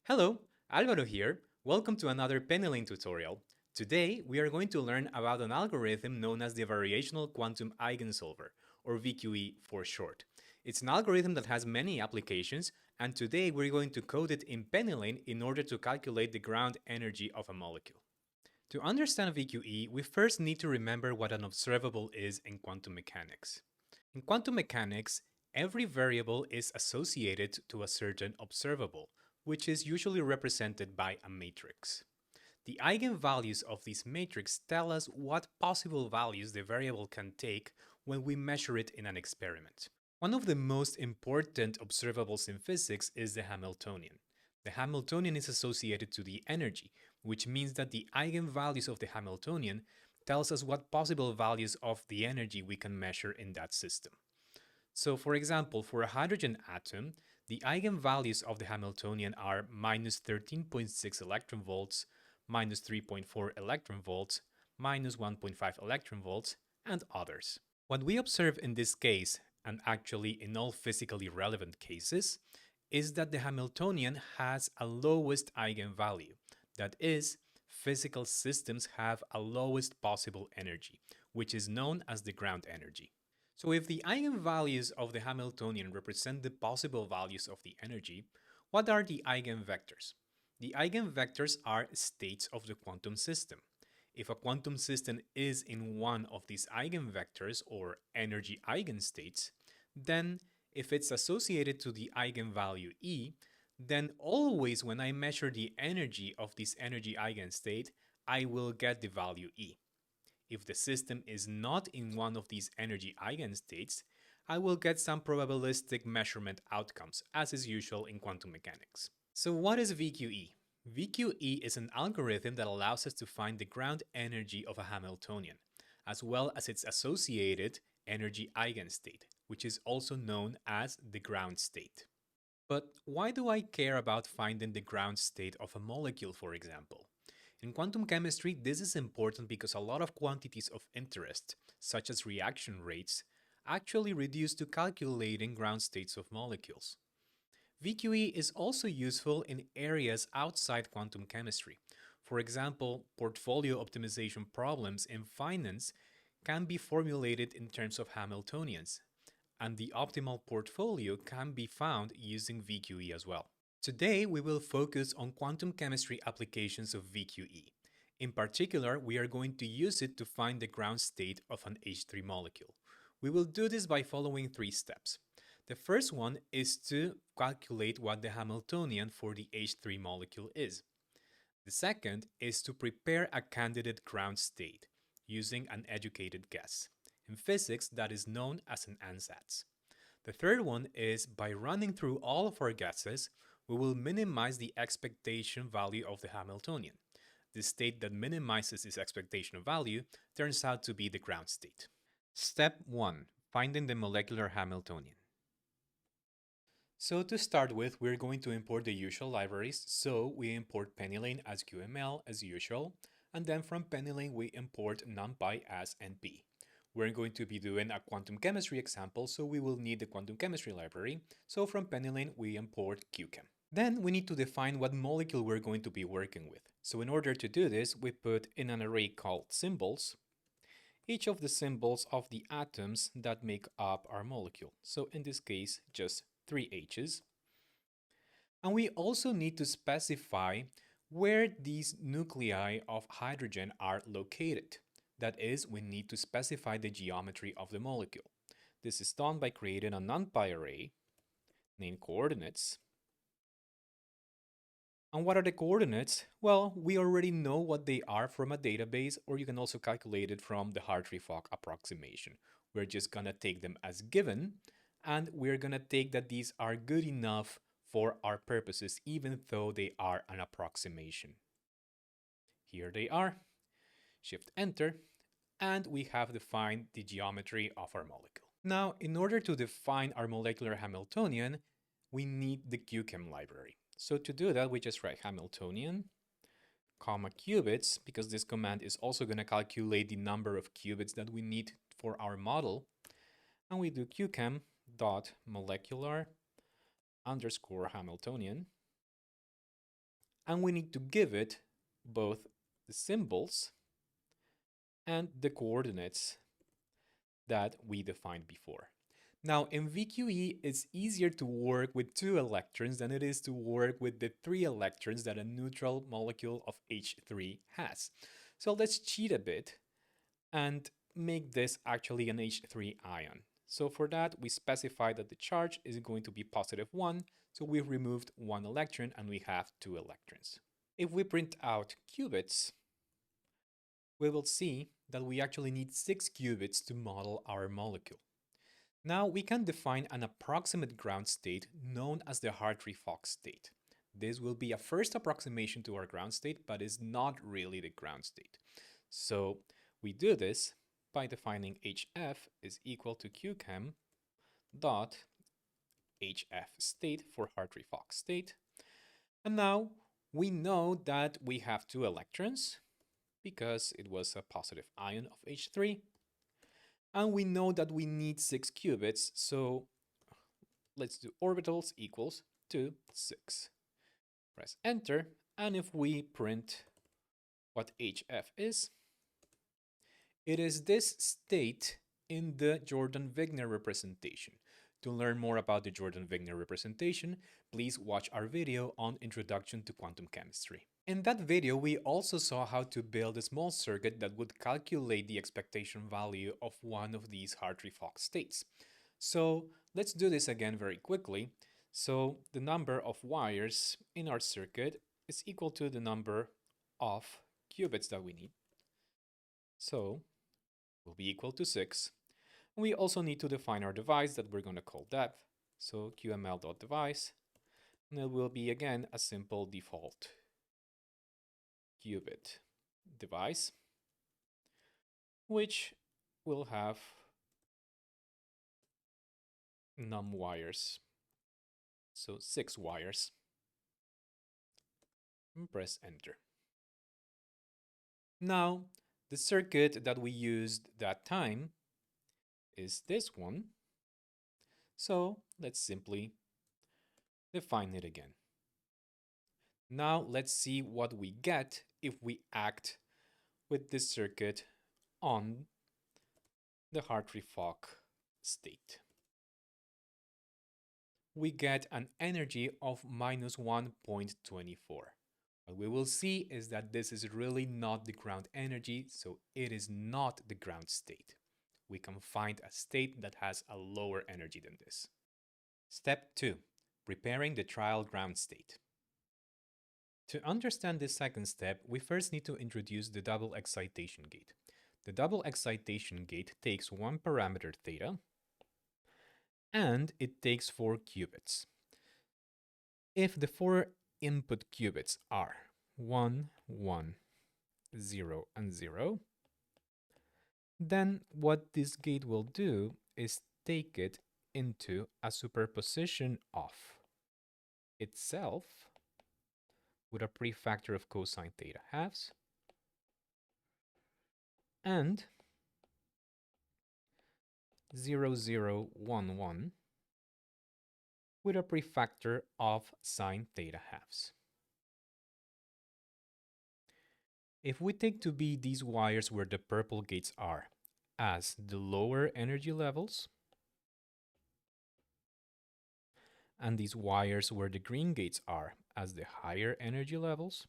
Hello, Alvaro here. Welcome to another PennyLane tutorial. Today, we are going to learn about an algorithm known as the Variational Quantum Eigensolver, or VQE for short. It's an algorithm that has many applications, and today we're going to code it in PennyLane in order to calculate the ground energy of a molecule. To understand VQE, we first need to remember what an observable is in quantum mechanics. In quantum mechanics, every variable is associated to a certain observable, which is usually represented by a matrix. The eigenvalues of this matrix tell us what possible values the variable can take when we measure it in an experiment. One of the most important observables in physics is the Hamiltonian. The Hamiltonian is associated to the energy, which means that the eigenvalues of the Hamiltonian tells us what possible values of the energy we can measure in that system. So for example, for a hydrogen atom, the eigenvalues of the Hamiltonian are minus 13.6 electron volts, minus 3.4 electron volts, minus 1.5 electron volts, and others. What we observe in this case, and actually in all physically relevant cases, is that the Hamiltonian has a lowest eigenvalue. That is, physical systems have a lowest possible energy, which is known as the ground energy. So if the eigenvalues of the Hamiltonian represent the possible values of the energy, what are the eigenvectors? The eigenvectors are states of the quantum system. If a quantum system is in one of these eigenvectors or energy eigenstates, then if it's associated to the eigenvalue E, then always when I measure the energy of this energy eigenstate, I will get the value E. If the system is not in one of these energy eigenstates, I will get some probabilistic measurement outcomes, as is usual in quantum mechanics. So what is VQE? VQE is an algorithm that allows us to find the ground energy of a Hamiltonian, as well as its associated energy eigenstate, which is also known as the ground state. But why do I care about finding the ground state of a molecule, for example? In quantum chemistry, this is important because a lot of quantities of interest, such as reaction rates, actually reduce to calculating ground states of molecules. VQE is also useful in areas outside quantum chemistry. For example, portfolio optimization problems in finance can be formulated in terms of Hamiltonians, and the optimal portfolio can be found using VQE as well. Today, we will focus on quantum chemistry applications of VQE. In particular, we are going to use it to find the ground state of an H3 molecule. We will do this by following three steps. The first one is to calculate what the Hamiltonian for the H3 molecule is. The second is to prepare a candidate ground state using an educated guess. In physics, that is known as an ansatz. The third one is by running through all of our guesses, we will minimize the expectation value of the Hamiltonian. The state that minimizes this expectation value turns out to be the ground state. Step 1. Finding the molecular Hamiltonian. So to start with, we're going to import the usual libraries. So we import PennyLane as QML as usual, and then from PennyLane we import NumPy as NP. We're going to be doing a quantum chemistry example, so we will need the quantum chemistry library. So from PennyLane we import QChem. Then we need to define what molecule we're going to be working with. So in order to do this, we put in an array called symbols, each of the symbols of the atoms that make up our molecule. So in this case, just 3 H's. And we also need to specify where these nuclei of hydrogen are located. That is, we need to specify the geometry of the molecule. This is done by creating a NumPy array named coordinates. And what are the coordinates? Well, we already know what they are from a database, or you can also calculate it from the Hartree-Fock approximation. We're just gonna take them as given, and we're gonna take that these are good enough for our purposes, even though they are an approximation. Here they are. Shift Enter, and we have defined the geometry of our molecule. Now, in order to define our molecular Hamiltonian, we need the QChem library. So to do that, we just write Hamiltonian, comma qubits, because this command is also going to calculate the number of qubits that we need for our model. And we do qchem dot molecular underscore Hamiltonian. and we need to give it both the symbols and the coordinates that we defined before. Now, in VQE, it's easier to work with 2 electrons than it is to work with the 3 electrons that a neutral molecule of H3 has. So let's cheat a bit and make this actually an H3 ion. So for that, we specify that the charge is going to be +1, so we've removed 1 electron and we have 2 electrons. If we print out qubits, we will see that we actually need 6 qubits to model our molecule. Now we can define an approximate ground state known as the Hartree-Fock state. This will be a first approximation to our ground state, but is not really the ground state. So we do this by defining HF is equal to QChem dot HF state for Hartree-Fock state. And now we know that we have 2 electrons because it was a positive ion of H3. And we know that we need 6 qubits, so let's do orbitals equals to 6. Press enter, and if we print what HF is, it is this state in the Jordan-Wigner representation. To learn more about the Jordan-Wigner representation, please watch our video on Introduction to Quantum Chemistry. In that video, we also saw how to build a small circuit that would calculate the expectation value of one of these Hartree-Fock states. So let's do this again very quickly. So the number of wires in our circuit is equal to the number of qubits that we need. So will be equal to 6. We also need to define our device that we're going to call depth. So qml.device, and it will be again a simple default qubit device, which will have num wires, so 6 wires, and press enter. Now, the circuit that we used that time is this one, so let's simply define it again. Now let's see what we get if we act with this circuit on the Hartree-Fock state. We get an energy of -1.24. What we will see is that this is really not the ground energy, so it is not the ground state. We can find a state that has a lower energy than this. Step 2. Preparing the trial ground state. To understand this second step, we first need to introduce the double excitation gate. The double excitation gate takes one parameter theta, and it takes 4 qubits. If the 4 input qubits are 1, 1, 0, and 0, then what this gate will do is take it into a superposition of itself with a prefactor of cosine theta halves and 0, 0, 1, 1 with a prefactor of sine theta halves. If we take to be these wires where the purple gates are as the lower energy levels, and these wires where the green gates are as the higher energy levels,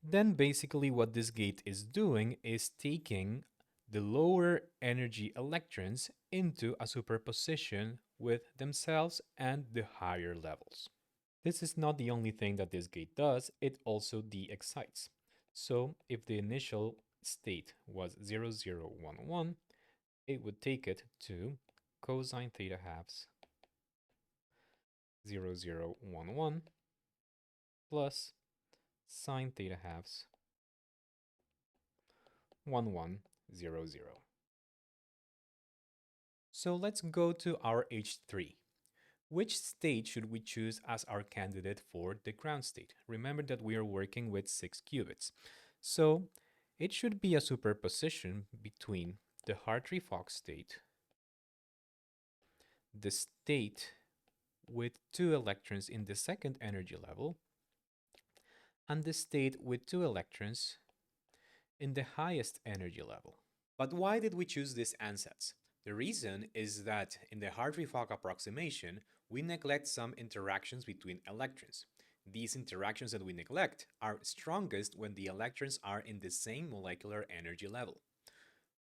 then basically what this gate is doing is taking the lower energy electrons into a superposition with themselves and the higher levels. This is not the only thing that this gate does, it also de-excites. So if the initial state was 0, 0, 1, 1, it would take it to cosine theta halves 0, 0, 1, 1 plus sine theta halves 1, 1, 0, 0. So let's go to our H3. Which state should we choose as our candidate for the ground state? Remember that we are working with 6 qubits. So it should be a superposition between the Hartree-Fock state, the state with 2 electrons in the second energy level, and the state with 2 electrons in the highest energy level. But why did we choose these ansatz? The reason is that in the Hartree-Fock approximation, we neglect some interactions between electrons. These interactions that we neglect are strongest when the electrons are in the same molecular energy level.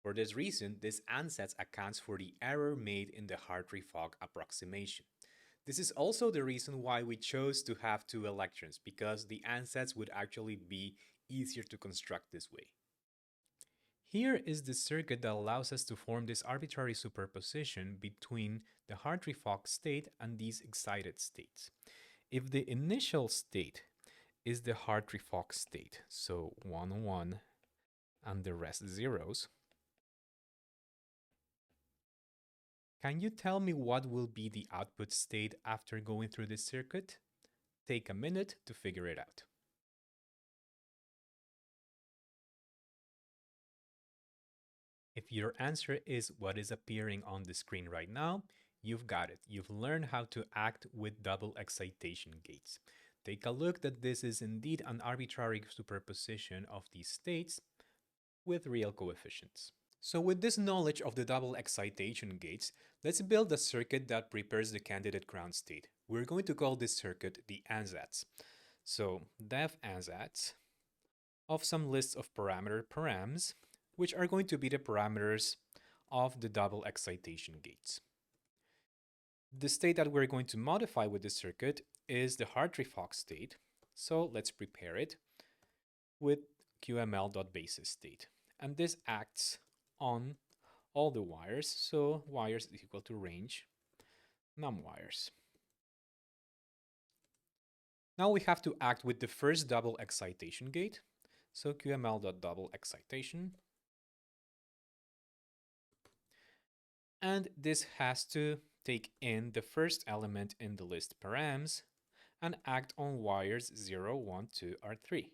For this reason, this ansatz accounts for the error made in the Hartree-Fock approximation. This is also the reason why we chose to have 2 electrons, because the ansatz would actually be easier to construct this way. Here is the circuit that allows us to form this arbitrary superposition between the Hartree-Fock state and these excited states. If the initial state is the Hartree-Fock state, so 1, 1, and the rest zeros, can you tell me what will be the output state after going through this circuit? Take a minute to figure it out. If your answer is what is appearing on the screen right now, you've got it. You've learned how to act with double excitation gates. Take a look that this is indeed an arbitrary superposition of these states with real coefficients. So with this knowledge of the double excitation gates, let's build a circuit that prepares the candidate ground state. We're going to call this circuit the ansatz. So def ansatz of some lists of parameter params, which are going to be the parameters of the double excitation gates. The state that we're going to modify with this circuit is the Hartree-Fock state. So let's prepare it with qml.basis state. And this acts on all the wires. So wires is equal to range num wires. Now we have to act with the first double excitation gate. So qml.double excitation. And this has to take in the first element in the list params and act on wires 0, 1, 2, or 3.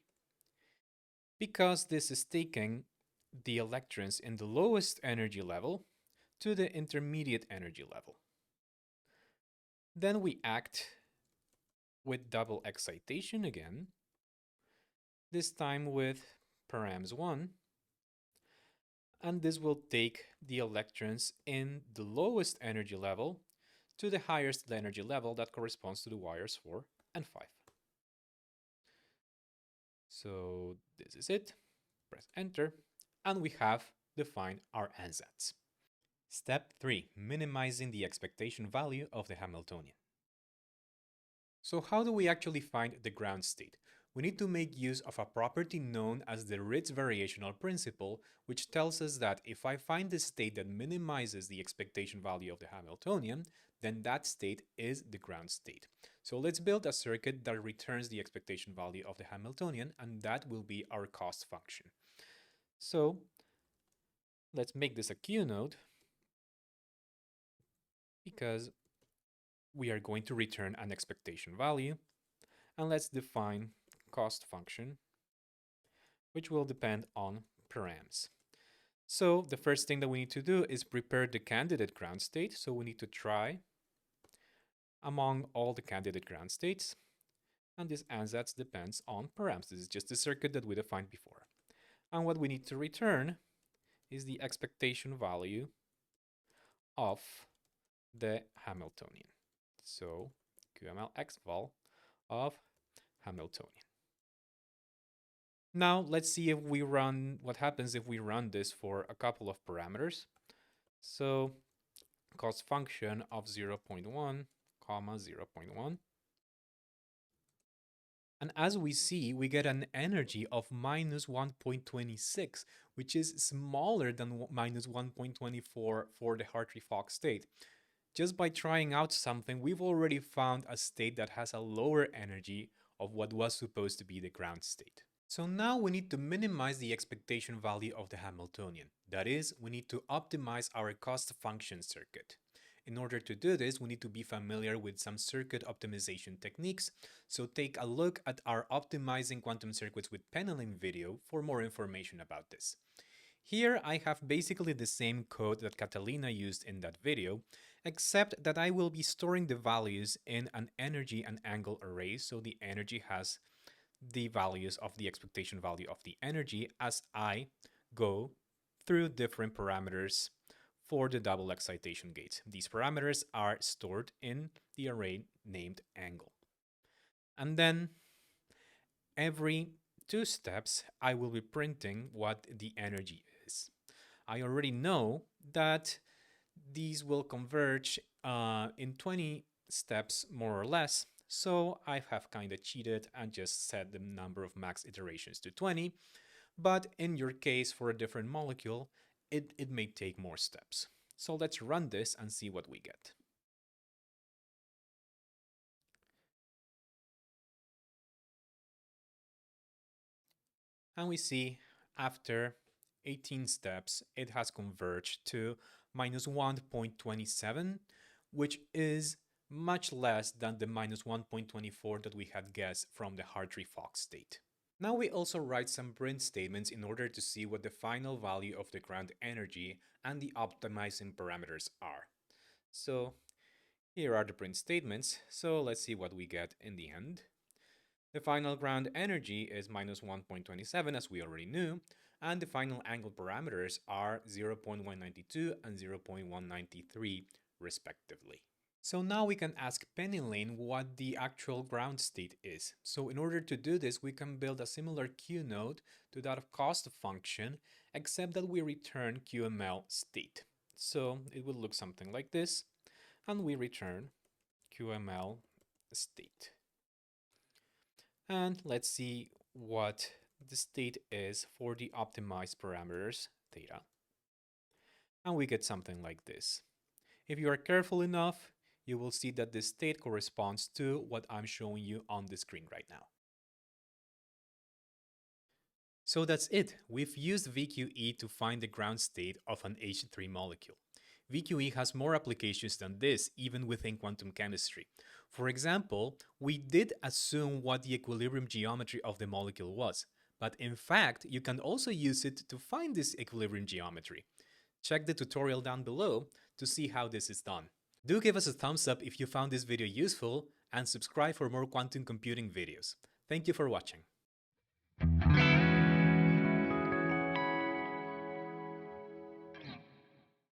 Because this is taking the electrons in the lowest energy level to the intermediate energy level. Then we act with double excitation again, this time with params 1, and this will take the electrons in the lowest energy level to the highest energy level that corresponds to the wires 4 and 5. So this is it. Press enter, and we have defined our ansatz. Step 3. Minimizing the expectation value of the Hamiltonian. So how do we actually find the ground state? We need to make use of a property known as the Ritz variational principle, which tells us that if I find the state that minimizes the expectation value of the Hamiltonian, then that state is the ground state. So let's build a circuit that returns the expectation value of the Hamiltonian, and that will be our cost function. So let's make this a Q node, because we are going to return an expectation value, and let's define cost function, which will depend on params. So the first thing that we need to do is prepare the candidate ground state. So we need to try among all the candidate ground states, and this ansatz depends on params. This is just the circuit that we defined before. And what we need to return is the expectation value of the Hamiltonian. So qml_exval of Hamiltonian. Now let's see if we run, what happens if we run this for a couple of parameters. So cost function of 0.1, 0.1. And as we see, we get an energy of minus 1.26, which is smaller than minus 1.24 for the Hartree-Fock state. Just by trying out something, we've already found a state that has a lower energy of what was supposed to be the ground state. So now we need to minimize the expectation value of the Hamiltonian. That is, we need to optimize our cost function circuit. In order to do this, we need to be familiar with some circuit optimization techniques, so take a look at our Optimizing Quantum Circuits with PennyLane video for more information about this. Here I have basically the same code that Catalina used in that video, except that I will be storing the values in an energy and angle array, so the energy has the values of the expectation value of the energy as I go through different parameters for the double excitation gate. These parameters are stored in the array named angle. And then every 2 steps, I will be printing what the energy is. I already know that these will converge in 20 steps more or less, so I have kind of cheated and just set the number of max iterations to 20, but in your case for a different molecule, it may take more steps. So let's run this and see what we get. And we see after 18 steps, it has converged to minus 1.27, which is much less than the minus 1.24 that we had guessed from the Hartree-Fock state. Now we also write some print statements in order to see what the final value of the ground energy and the optimizing parameters are. So here are the print statements, so let's see what we get in the end. The final ground energy is minus 1.27 as we already knew, and the final angle parameters are 0.192 and 0.193 respectively. So now we can ask PennyLane what the actual ground state is. So in order to do this, we can build a similar Q node to that of cost function, except that we return QML state. So it will look something like this, and we return QML state. And let's see what the state is for the optimized parameters theta. And we get something like this. If you are careful enough, you will see that the state corresponds to what I'm showing you on the screen right now. So that's it. We've used VQE to find the ground state of an H3 molecule. VQE has more applications than this, even within quantum chemistry. For example, we did assume what the equilibrium geometry of the molecule was, but in fact, you can also use it to find this equilibrium geometry. Check the tutorial down below to see how this is done. Do give us a thumbs up if you found this video useful, and subscribe for more quantum computing videos. Thank you for watching.